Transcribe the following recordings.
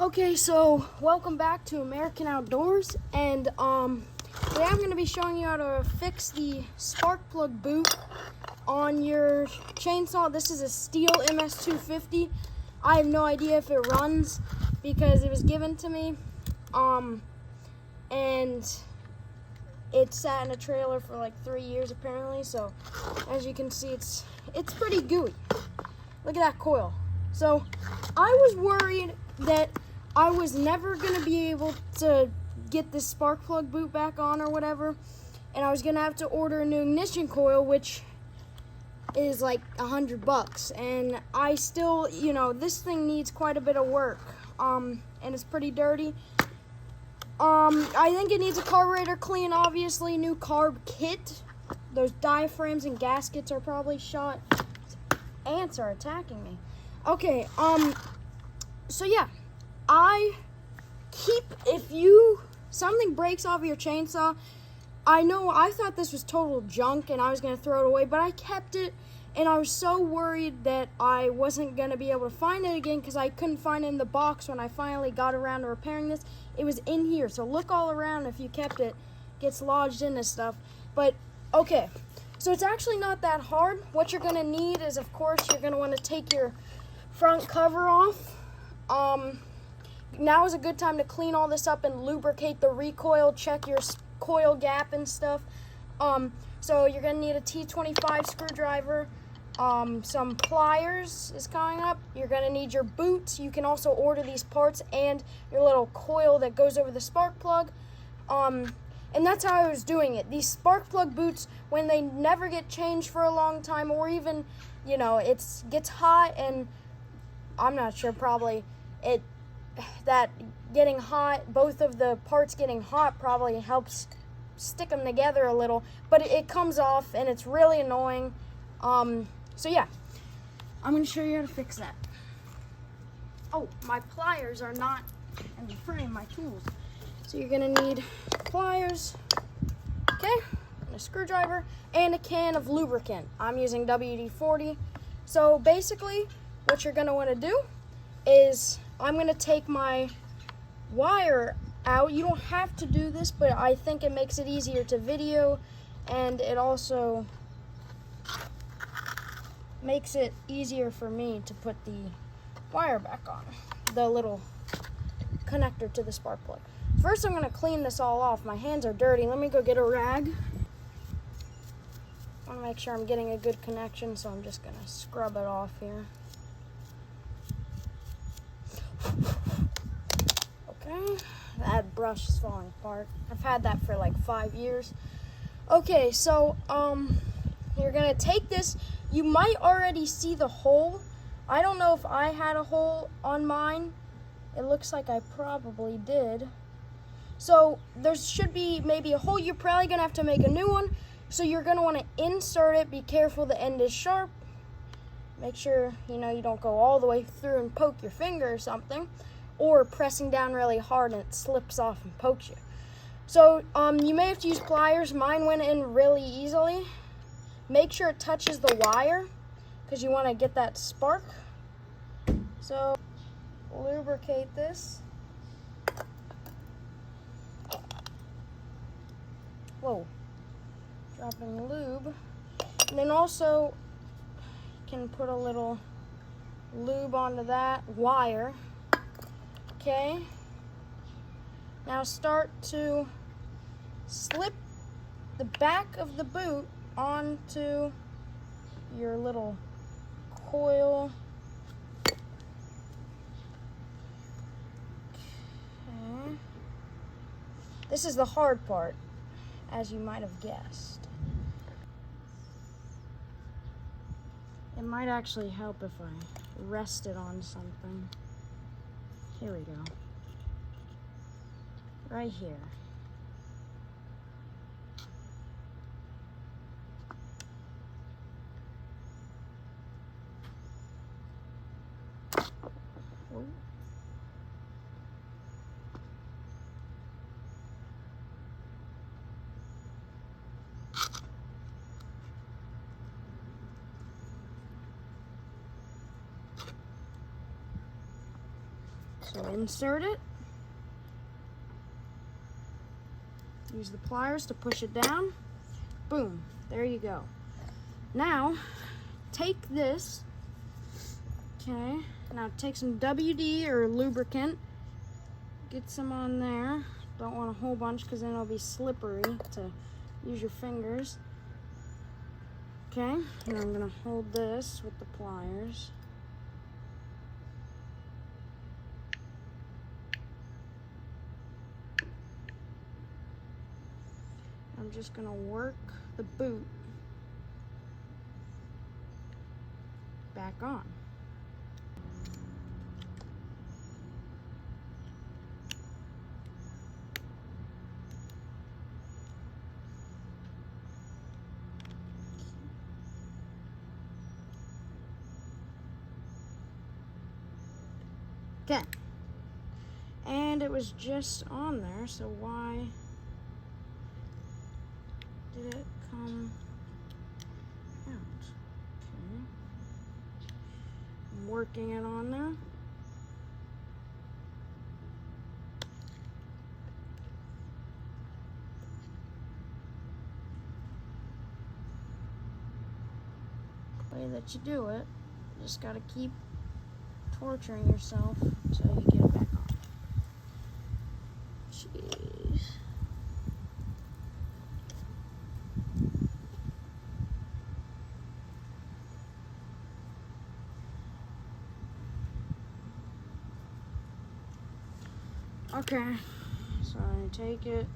Okay, so welcome back to American Outdoors, and today I'm going to be showing you how to fix the spark plug boot on your chainsaw. This is a Steel MS-250. I have no idea if it runs because it was given to me, and it sat in a trailer for like 3 years apparently. So as you can see, it's pretty gooey. Look at that coil. So I was worried that I was never going to be able to get this spark plug boot back on or whatever, and I was going to have to order a new ignition coil, which is like $100, and I still, this thing needs quite a bit of work, and it's pretty dirty. I think it needs a carburetor clean, obviously, new carb kit. Those diaphragms and gaskets are probably shot. Ants are attacking me. Okay, so yeah, if something breaks off your chainsaw, I thought this was total junk and I was going to throw it away, but I kept it, and I was so worried that I wasn't going to be able to find it again because I couldn't find it in the box when I finally got around to repairing this. It was in here, so look all around. If you kept it, it gets lodged in this stuff. But, okay, so it's actually not that hard. What you're going to need is, of course, you're going to want to take your front cover off. Now is a good time to clean all this up and lubricate the recoil, check your coil gap and stuff. So you're going to need a T25 screwdriver, some pliers is coming up. You're going to need your boots. You can also order these parts and your little coil that goes over the spark plug. And that's how I was doing it. These spark plug boots, when they never get changed for a long time, or even, it gets hot, and I'm not sure, probably that getting hot, both of the parts getting hot probably helps stick them together a little, but it comes off and it's really annoying. So yeah, I'm going to show you how to fix that. Oh, my pliers are not in the frame, my tools. So you're going to need pliers, okay, and a screwdriver, and a can of lubricant. I'm using WD-40. So basically, what you're going to want to do is I'm going to take my wire out. You don't have to do this, but I think it makes it easier to video, and it also makes it easier for me to put the wire back on, the little connector to the spark plug. First, I'm going to clean this all off. My hands are dirty. Let me go get a rag. I want to make sure I'm getting a good connection, so I'm just going to scrub it off here. Okay, that brush is falling apart. I've had that for like 5 years. Okay, so you're gonna take this. You might already see the hole. I don't know if I had a hole on mine. It looks like I probably did. So there should be maybe a hole. You're probably gonna have to make a new one. So you're gonna want to insert it. Be careful, the end is sharp. Make sure, you don't go all the way through and poke your finger or something, or pressing down really hard and it slips off and pokes you. So you may have to use pliers. Mine went in really easily. Make sure it touches the wire because you want to get that spark. So lubricate this. Whoa, dropping lube. And then also can put a little lube onto that wire. Okay, now start to slip the back of the boot onto your little coil. Okay. This is the hard part, as you might have guessed. It might actually help if I rest it on something. Here we go. Right here. Ooh. So insert it. Use the pliers to push it down. Boom, there you go. Now, take this, okay, now take some WD or lubricant, get some on there. Don't want a whole bunch because then it'll be slippery to use your fingers. Okay, and I'm gonna hold this with the pliers. I'm just gonna work the boot back on. Okay, and it was just on there, so why did it come out? Okay, I'm working it on there. The way that you do it, you just gotta keep torturing yourself until you get it back on. Jeez. Okay, so I take it.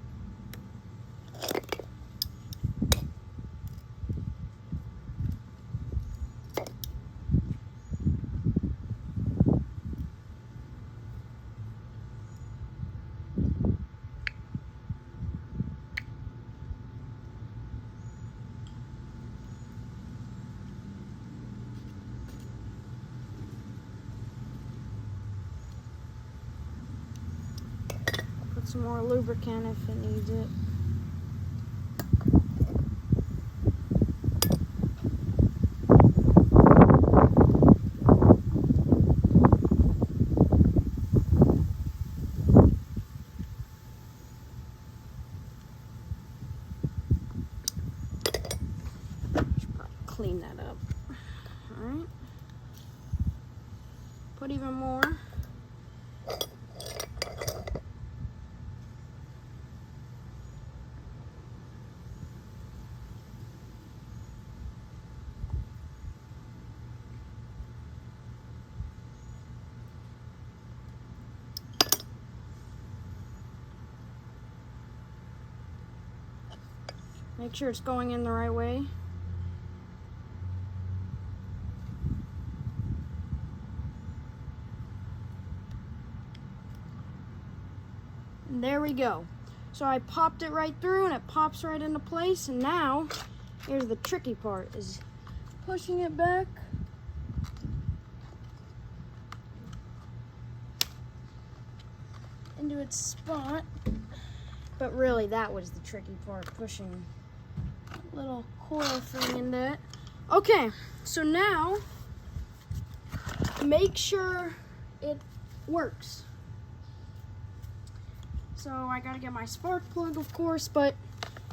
Some more lubricant if it needs it. Should probably clean that up. All right. Put even more. Make sure it's going in the right way. And there we go. So I popped it right through and it pops right into place. And now, here's the tricky part, is pushing it back. Into its spot. But really, that was the tricky part, pushing that little coil thing into it. Okay, so now, make sure it works. So I gotta get my spark plug, of course, but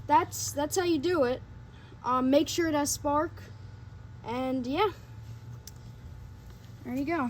that's how you do it. Make sure it has spark, and yeah, there you go.